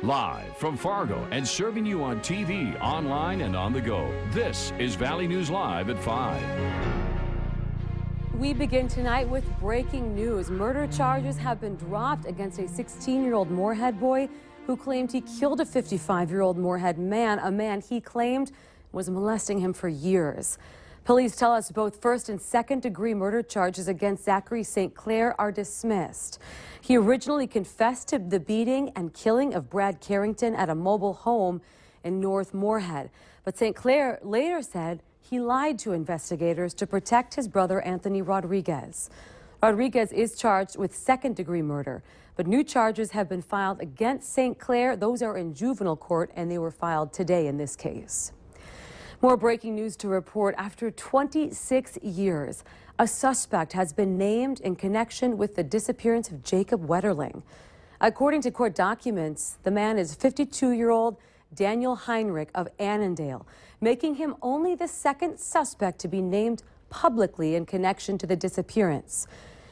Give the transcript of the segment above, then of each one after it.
Live from Fargo and serving you on TV, online, and on the go. This is Valley News Live at 5. We begin tonight with breaking news. Murder charges have been dropped against a 16-year-old Moorhead boy who claimed he killed a 55-year-old Moorhead man, a man he claimed was molesting him for years. Police tell us both first and second-degree murder charges against Zachary St. Clair are dismissed. He originally confessed to the beating and killing of Brad Carrington at a mobile home in North Moorhead. But St. Clair later said he lied to investigators to protect his brother Anthony Rodriguez. Rodriguez is charged with second-degree murder, but new charges have been filed against St. Clair. Those are in juvenile court, and they were filed today in this case. More breaking news to report. After 26 years, a suspect has been named in connection with the disappearance of Jacob Wetterling. According to court documents, the man is 52-year-old Daniel Heinrich of Annandale, making him only the second suspect to be named publicly in connection to the disappearance.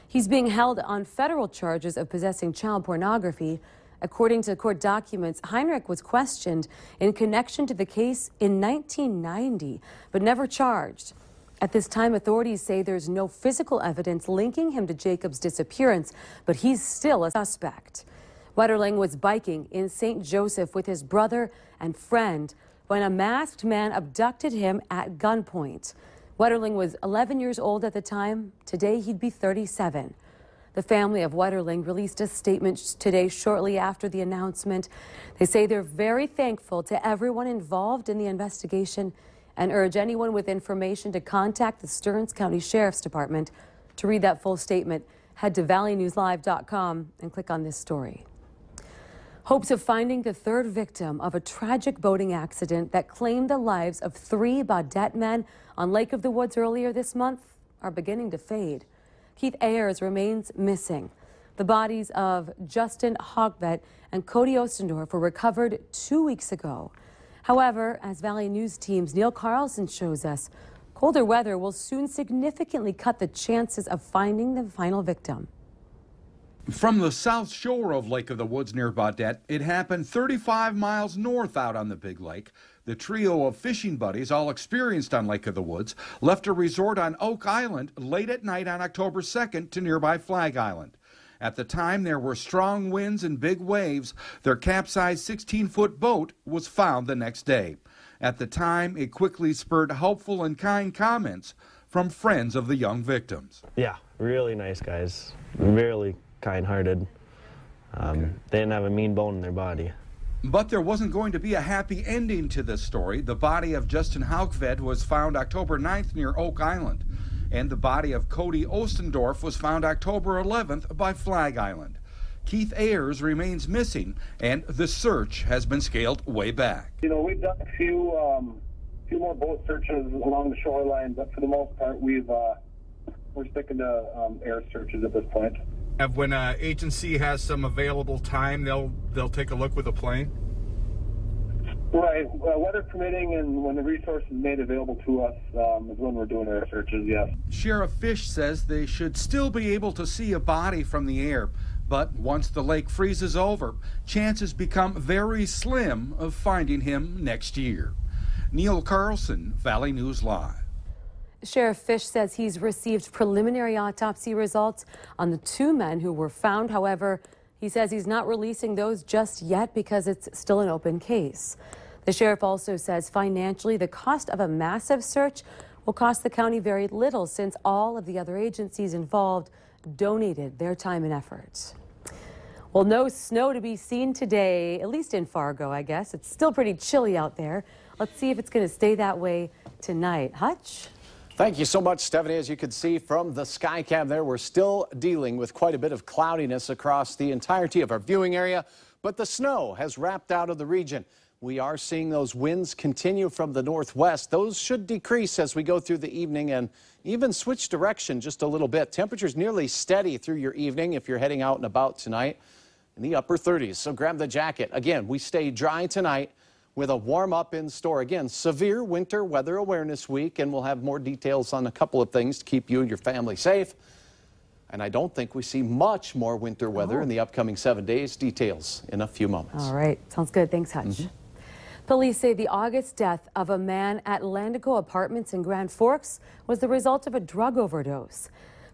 He's being held on federal charges of possessing child pornography. According to court documents, Heinrich was questioned in connection to the case in 1990, but never charged. At this time, authorities say there's no physical evidence linking him to Jacob's disappearance, but he's still a suspect. Wetterling was biking in St. Joseph with his brother and friend when a masked man abducted him at gunpoint. Wetterling was 11 years old at the time. Today, he'd be 37. The family of Wetterling released a statement today shortly after the announcement. They say they're very thankful to everyone involved in the investigation and urge anyone with information to contact the Stearns County Sheriff's Department. To read that full statement, head to valleynewslive.com and click on this story. Hopes of finding the third victim of a tragic boating accident that claimed the lives of 3 Baudette men on Lake of the Woods earlier this month are beginning to fade. Keith Ayers remains missing. The bodies of Justin Hogvet and Cody Ostendorf were recovered 2 weeks ago. However, as Valley News Team's Neil Carlson shows us, colder weather will soon significantly cut the chances of finding the final victim. From the south shore of Lake of the Woods near Baudette, it happened 35 miles north out on the Big Lake. The trio of fishing buddies, all experienced on Lake of the Woods, left a resort on Oak Island late at night on October 2nd to nearby Flag Island. At the time, there were strong winds and big waves. Their capsized 16-foot boat was found the next day. At the time, it quickly spurred helpful and kind comments from friends of the young victims. Yeah, really nice guys, really kind-hearted. They didn't have a mean bone in their body. But there wasn't going to be a happy ending to this story. The body of Justin Hogvet was found October 9th near Oak Island, and the body of Cody Ostendorf was found October 11th by Flag Island. Keith Ayers remains missing, and the search has been scaled way back. You know, we've done a few more boat searches along the shoreline, but for the most part, we're sticking to air searches at this point. When an agency has some available time, they'll take a look with a plane? Right. Weather permitting and when the resource is made available to us is when we're doing our searches, yes. Sheriff Fish says they should still be able to see a body from the air, but once the lake freezes over, chances become very slim of finding him next year. Neil Carlson, Valley News Live. Sheriff Fish says he's received preliminary autopsy results on the 2 men who were found. However, he says he's not releasing those just yet because it's still an open case. The sheriff also says financially, the cost of a massive search will cost the county very little since all of the other agencies involved donated their time and efforts. Well, no snow to be seen today, at least in Fargo, I guess. It's still pretty chilly out there. Let's see if it's going to stay that way tonight. Hutch? Thank you so much, Stephanie. As you can see from the sky cam there, we're still dealing with quite a bit of cloudiness across the entirety of our viewing area, but the snow has wrapped out of the region. We are seeing those winds continue from the northwest. Those should decrease as we go through the evening and even switch direction just a little bit. Temperatures nearly steady through your evening if you're heading out and about tonight in the upper 30s. So grab the jacket. Again, we stay dry tonight with a warm-up in store. Again, severe winter weather awareness week, and we'll have more details on a couple of things to keep you and your family safe. And I don't think we see much more winter weather in the upcoming 7 days. Details in a few moments. All right. Sounds good. Thanks, Hutch. Police say the August death of a man at Landigo Apartments in Grand Forks was the result of a drug overdose.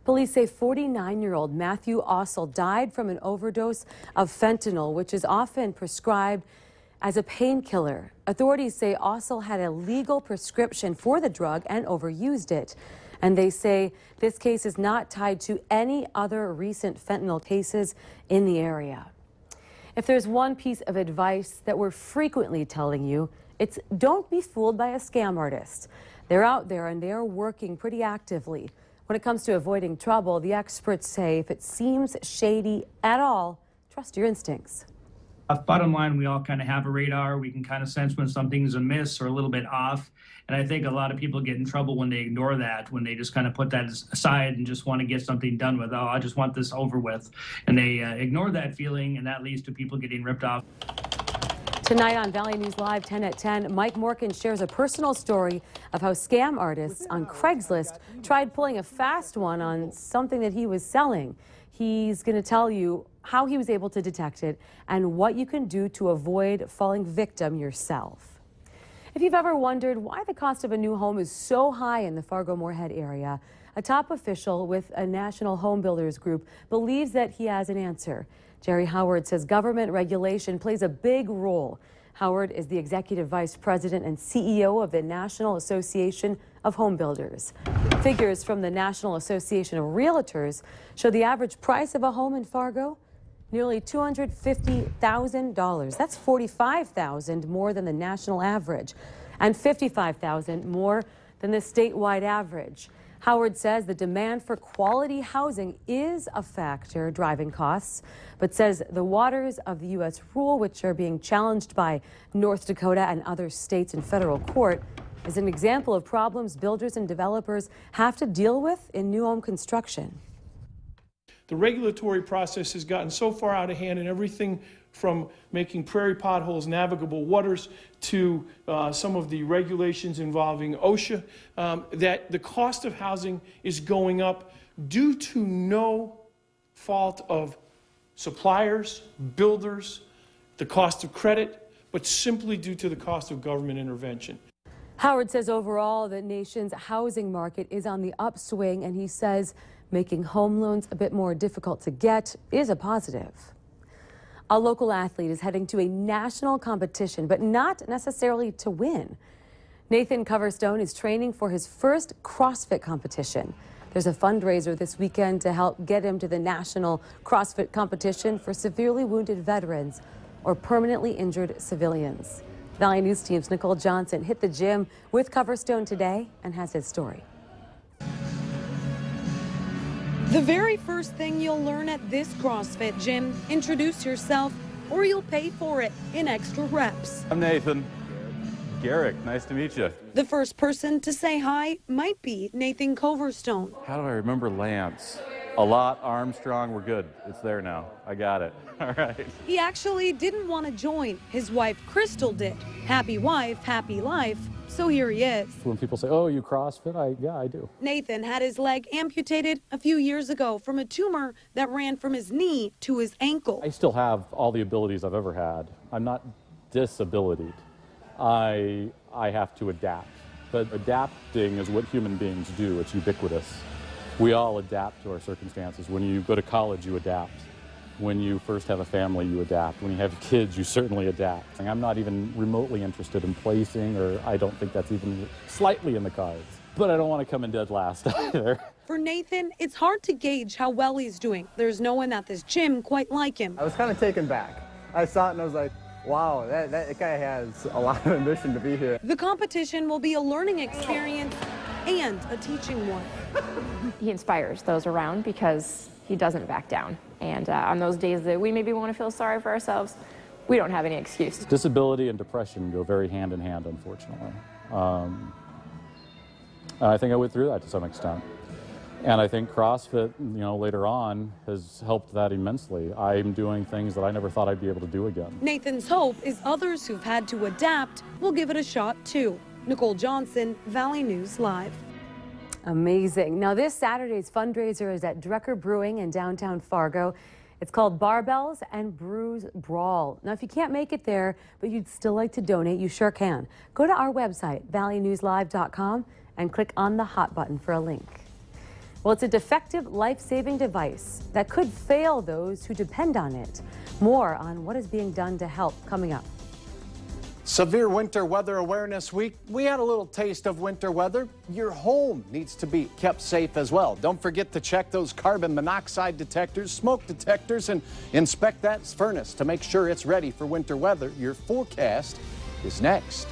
Police say 49-year-old Matthew Ossel died from an overdose of fentanyl, which is often prescribed as a painkiller. Authorities say Ossel had a legal prescription for the drug and overused it. And they say this case is not tied to any other recent fentanyl cases in the area. If there's one piece of advice that we're frequently telling you, it's don't be fooled by a scam artist. They're out there and they're working pretty actively. When it comes to avoiding trouble, the experts say if it seems shady at all, trust your instincts. Bottom line, we all kind of have a radar. We can kind of sense when something's amiss or a little bit off. And I think a lot of people get in trouble when they ignore that, when they just kind of put that aside and just want to get something done with, oh, I just want this over with. And they ignore that feeling, and that leads to people getting ripped off. Tonight on Valley News Live 10 at 10, Mike Morkin shares a personal story of how scam artists on Craigslist tried pulling a fast one on something that he was selling. He's going to tell you how he was able to detect it and what you can do to avoid falling victim yourself. If you've ever wondered why the cost of a new home is so high in the Fargo-Moorhead area, a top official with a national home builders group believes that he has an answer. Jerry Howard says government regulation plays a big role. Howard is the executive vice president and CEO of the National Association of Home Builders. Figures from the National Association of Realtors show the average price of a home in Fargo, nearly $250,000. That's $45,000 more than the national average and $55,000 more than the statewide average. Howard says the demand for quality housing is a factor driving costs, but says the waters of the U.S. rule, which are being challenged by North Dakota and other states in federal court, is an example of problems builders and developers have to deal with in new home construction. The regulatory process has gotten so far out of hand in everything from making prairie potholes navigable waters to some of the regulations involving OSHA, that the cost of housing is going up due to no fault of suppliers, builders, the cost of credit, but simply due to the cost of government intervention. Howard says overall the nation's housing market is on the upswing, and he says making home loans a bit more difficult to get is a positive. A local athlete is heading to a national competition, but not necessarily to win. Nathan Coverstone is training for his first CrossFit competition. There's a fundraiser this weekend to help get him to the national CrossFit competition for severely wounded veterans or permanently injured civilians. Valley News Team's Nicole Johnson hit the gym with Coverstone today and has his story. The very first thing you'll learn at this CrossFit gym, introduce yourself or you'll pay for it in extra reps. I'm Nathan. Garrick, nice to meet you. The first person to say hi might be Nathan Coverstone. How do I remember Lance? A lot, Armstrong, we're good. It's there now. I got it. All right. He actually didn't want to join. His wife, Crystal, did. Happy wife, happy life. So here he is. When people say, oh, you CrossFit? Yeah, I do. Nathan had his leg amputated a few years ago from a tumor that ran from his knee to his ankle. I still have all the abilities I've ever had. I'm not disabilitied. I have to adapt. But adapting is what human beings do. It's ubiquitous. We all adapt to our circumstances. When you go to college, you adapt. When you first have a family, you adapt. When you have kids, you certainly adapt. I'm not even remotely interested in placing, or I don't think that's even slightly in the cards. But I don't want to come in dead last either. For Nathan, it's hard to gauge how well he's doing. There's no one at this gym quite like him. I was kind of taken back. I saw it and I was like, wow, that guy has a lot of ambition to be here. The competition will be a learning experience and a teaching one. He inspires those around because he doesn't back down. And on those days that we maybe want to feel sorry for ourselves, we don't have any excuse. Disability and depression go very hand in hand, unfortunately. I think I went through that to some extent. And I think CrossFit, later on has helped that immensely. I'm doing things that I never thought I'd be able to do again. Nathan's hope is others who've had to adapt will give it a shot too. Nicole Johnson, Valley News Live. Amazing. Now, this Saturday's fundraiser is at Drecker Brewing in downtown Fargo. It's called Barbells and Brews Brawl. Now, if you can't make it there, but you'd still like to donate, you sure can. Go to our website, valleynewslive.com, and click on the hot button for a link. Well, it's a defective life-saving device that could fail those who depend on it. More on what is being done to help coming up. Severe Winter Weather Awareness Week. We had a little taste of winter weather. Your home needs to be kept safe as well. Don't forget to check those carbon monoxide detectors, smoke detectors, and inspect that furnace to make sure it's ready for winter weather. Your forecast is next.